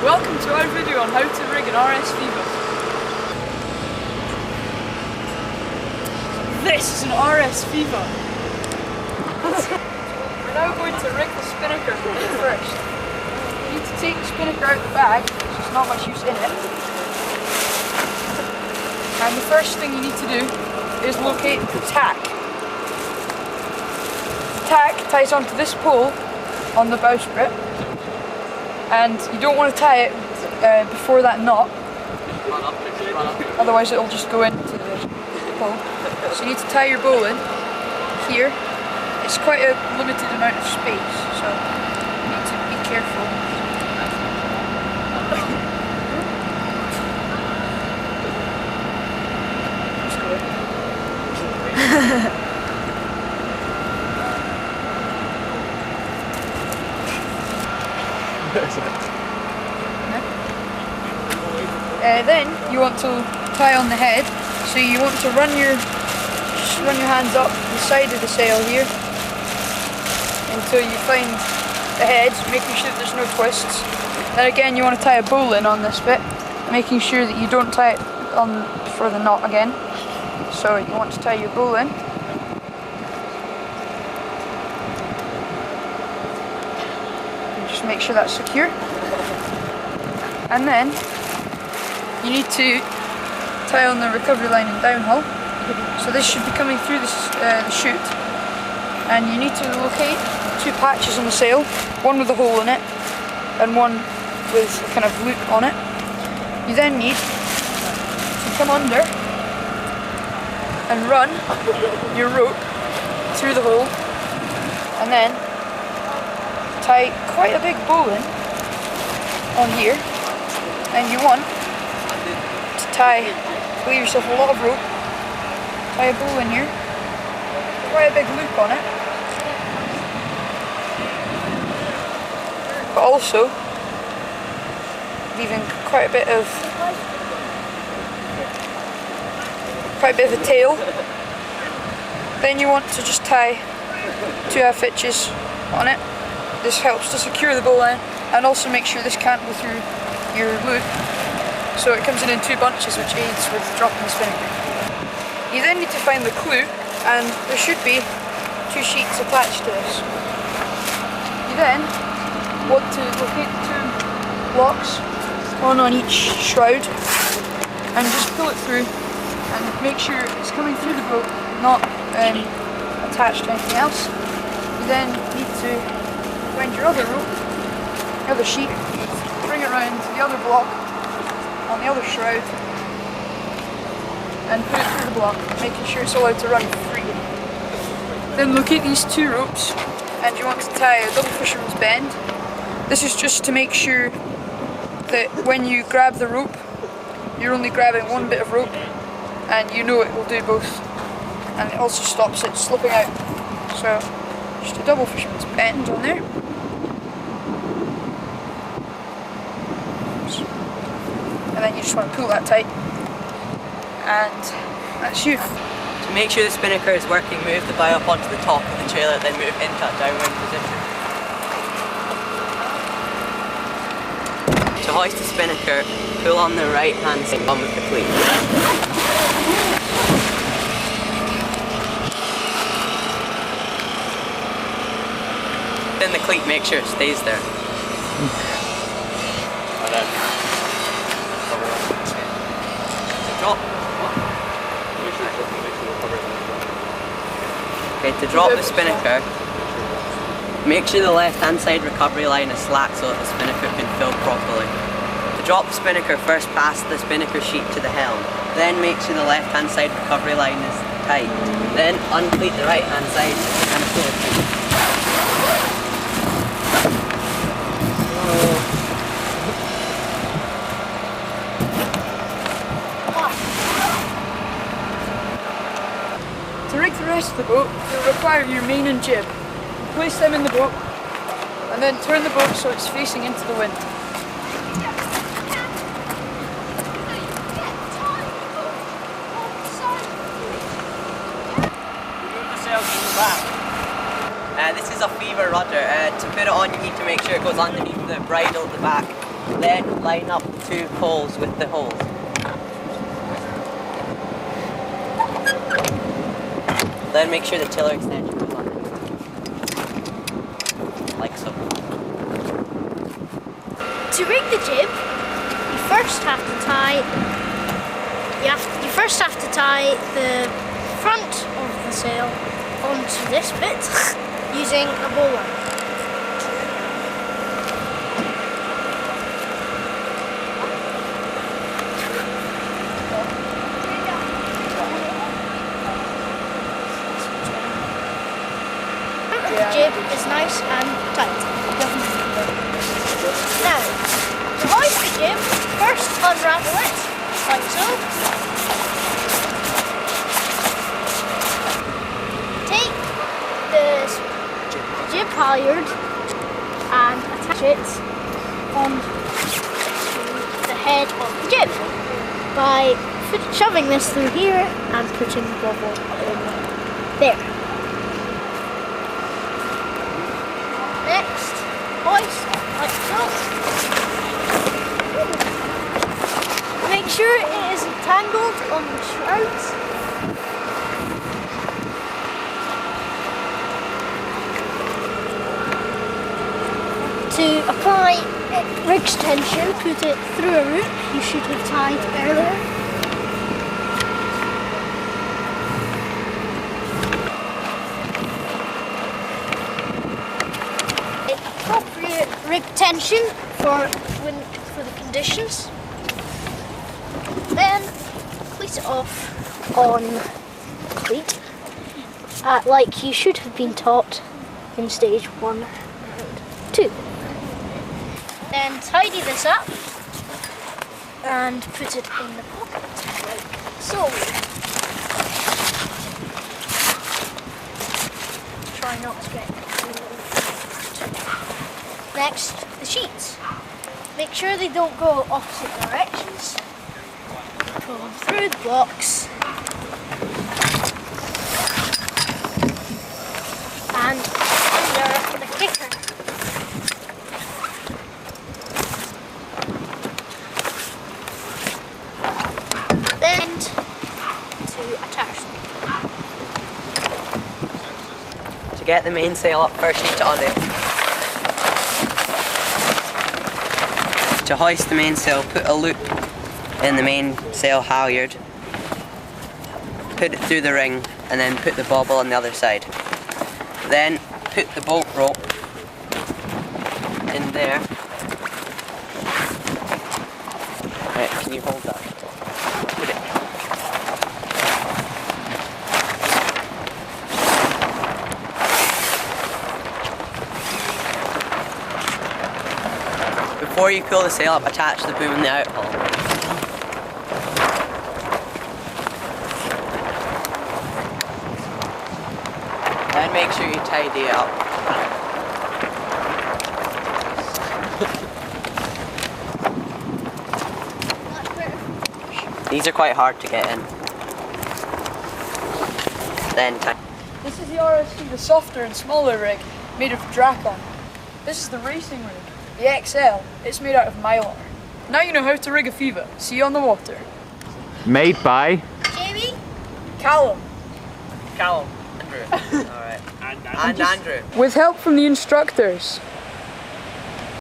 Welcome to our video on how to rig an RS Feva. This is an RS Feva. We're now going to rig the spinnaker first. You need to take the spinnaker out the bag, there's not much use in it. And the first thing you need to do is locate the tack. The tack ties onto this pole on the bowsprit, and you don't want to tie it before that knot, otherwise it'll just go into the pole. So you need to tie your bowl in here. It's quite a limited amount of space, so you need to be careful. Then you want to tie on the head, so you want to run your hands up the side of the sail here until you find the head, making sure that there's no twists. Then again you want to tie a bowl in on this bit, making sure that you don't tie it on for the knot again. So you want to tie your bowl in. And just make sure that's secure. And then you need to tie on the recovery line and downhaul. So this should be coming through the chute, and you need to locate two patches on the sail, one with a hole in it and one with a kind of loop on it. You then need to come under and run your rope through the hole, and then tie quite a big bow in on here, and you want leave yourself a lot of rope, tie a bow in here, quite a big loop on it, but also leaving quite a bit of a tail. Then you want to just tie 2 half hitches on it. This helps to secure the bowline and also make sure this can't go through your loop. So it comes in 2 bunches, which aids with dropping the spinnaker. You then need to find the clue, and there should be 2 sheets attached to this. You then want to locate the 2 blocks, one on each shroud, and just pull it through and make sure it's coming through the boat, not attached to anything else. You then need to find your other rope, the other sheet, bring it around to the other block on the other shroud and put it through the block, making sure it's allowed to run free. Then locate these 2 ropes, and you want to tie a double fisherman's bend. This is just to make sure that when you grab the rope, you're only grabbing one bit of rope, and you know it will do both, and it also stops it slipping out. So just a double fisherman's bend on there. And then you just want to pull that tight, and that's you. To make sure the spinnaker is working, move the bow up onto the top of the trailer, then move into that downwind position. To hoist the spinnaker, pull on the right hand side on with the cleat. Then the cleat, make sure it stays there. Okay, to drop the spinnaker, make sure the left hand side recovery line is slack so that the spinnaker can fill properly. To drop the spinnaker, first pass the spinnaker sheet to the helm, then make sure the left hand side recovery line is tight, then uncleat the right hand side and pull it through. To rig the rest of the boat, you'll require your main and jib. Place them in the boat, and then turn the boat so it's facing into the wind. Remove the sails from the back. This is a Feva rudder. To put it on, you need to make sure it goes underneath the bridle at the back. Then line up 2 poles with the holes. Then make sure the tiller extension goes on. Like so. To rig the jib, you first have to tie the front of the sail onto this bit using a bowline. The jib is nice and tight. Now, to hoist the jib, first unravel it, like so. Take the jib halyard and attach it onto the head of the jib by shoving this through here and putting the bubble in there. Next, hoist like so. Make sure it is entangled on the shrouds. To apply rig tension, put it through a rope you should have tied earlier. Appropriate rig tension for the conditions. Then cleat it off on cleat, like you should have been taught in stage 1 and 2. Then tidy this up and put it in the pocket like so. Try not to get next, the sheets. Make sure they don't go opposite directions. Pull them through the blocks. And under the kicker. Then to attach them. To get the mainsail up, first sheet it on it. To hoist the mainsail, put a loop in the mainsail halyard, put it through the ring, and then put the bobble on the other side. Then put the bolt rope in there. Right, can you hold that? Put it. Before you pull the sail up, attach the boom in the outhaul. Then make sure you tidy it up. These are quite hard to get in. Then tie. This is the RS Feva softer and smaller rig made of Dracon. This is the racing rig, the XL. It's made out of mylar. Now you know how to rig a Feva. See you on the water. Made by Jamie? Callum. Andrew. Alright. And Andrew. With help from the instructors.